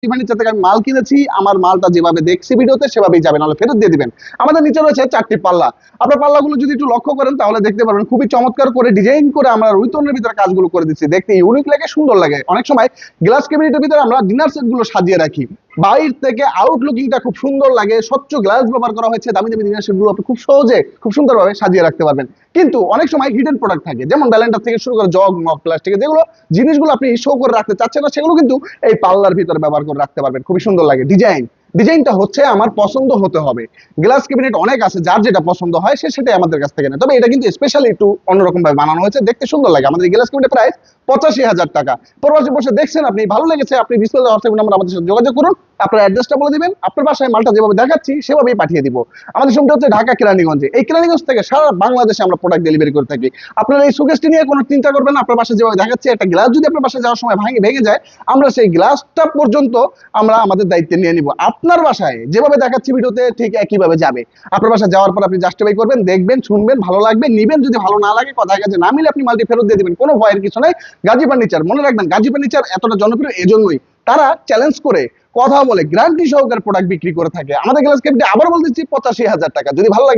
Furniture থেকে আমি মাল কিনেছি, আমার মালটা যেভাবে দেখছি ভিডিওতে সেভাবেই যাবে, নাহলে ফেরত দিয়ে দিবেন। আমাদের নিচে রয়েছে 4টি পাল্লা। আপনার পাল্লাগুলো যদি একটু লক্ষ্য করেন তাহলে দেখতে পারবেন খুবই চমৎকার করে ডিজাইন করে আমরা রুইতনের ভিতরে কাজগুলো করে দিচ্ছি, দেখতে ইউনিক লাগে, সুন্দর লাগে। অনেক সময় গ্লাস ক্যাবিনেটের ভিতরে আমরা ডিনার সেট গুলো সাজিয়ে রাখি, বাইরে থেকে আউটলুকিংটা খুব সুন্দর লাগে, স্বচ্ছ গ্লাস ব্যবহার করা হয়েছে, দামি দামি ডিনার সেট গুলো আপনি খুব সহজে খুব সুন্দরভাবে সাজিয়ে রাখতে পারবেন। কিন্তু অনেক সময় হিডেন প্রোডাক্ট থাকে, যেমন ব্যালেন্ডার থেকে শুরু করে জগ মগ প্লাস্টিকের যেগুলো জিনিসগুলো আপনি শো করে রাখতে চাচ্ছেন না, সেগুলো কিন্তু এই পাল্লার ভিতরে ব্যবহার করে রাখতে পারবেন, খুবই সুন্দর লাগে। ডিজাইনটা হচ্ছে আমার পছন্দ হতে হবে। গ্লাস ক্যাবিনেট অনেক আছে, যার যেটা পছন্দ হয় সে সেটাই আমাদের কাছ থেকে নেয়, তবে এটা কিন্তু স্পেশালি একটু অন্যরকম ভাবে বানানো হয়েছে, দেখতে সুন্দর লাগে। আমাদের গ্লাস ক্যাবিনেট প্রাইস 85,000 টাকা। প্রবাসী বসে দেখছেন, আপনি ভালো লেগেছে, আপনি ডিসপ্লে হোয়াটসঅ্যাপ নাম্বার আমাদের সাথে যোগাযোগ করুন, আপনার অ্যাড্রেসটা বলে দিবেন, আপনার বাসায় মালটা যেভাবে দেখাচ্ছি সেভাবেই পাঠিয়ে দিব। আমাদের শোরুমটা হচ্ছে ঢাকা কেরানীগঞ্জে। এই কেরানীগঞ্জ থেকে সারা বাংলাদেশে আমরা প্রোডাক্ট ডেলিভারি করে থাকি। আপনারা এই সুকেশটি নিয়ে কোনো চিন্তা করবেন না, আপনার বাসায় যেভাবে দেখাচ্ছি, একটা গ্লাস যদি আপনার বাসায় যাওয়ার সময় ভেঙে যায়, আমরা সেই গ্লাসটা পর্যন্ত আমরা আমাদের দায়িত্বে নিয়ে নিব। আপনার বাসায় যেভাবে দেখাচ্ছি ভিডিওতে ঠিক একইভাবে যাবে। আপনার বাসায় যাওয়ার পর আপনি জাস্টিফাই করবেন, দেখবেন, শুনবেন, ভালো লাগবে নিবেন, যদি ভালো না লাগে, কথায় কাজে না মিলে আপনি মালটি ফেরত দিয়ে দিবেন, কোনো ভয়ের কিছু নাই। গাজী ফার্নিচার, মনে রাখবেন গাজী ফার্নিচার এতটা জনপ্রিয় এজন্যই, তারা চ্যালেঞ্জ করে কথা বলে গ্যারান্টি সহকারে প্রোডাক্ট বিক্রি করে থাকে। আমাদের গ্লাস ক্যাবিনেট আবার বলতেছি 85,000 টাকা। যদি ভালো লাগে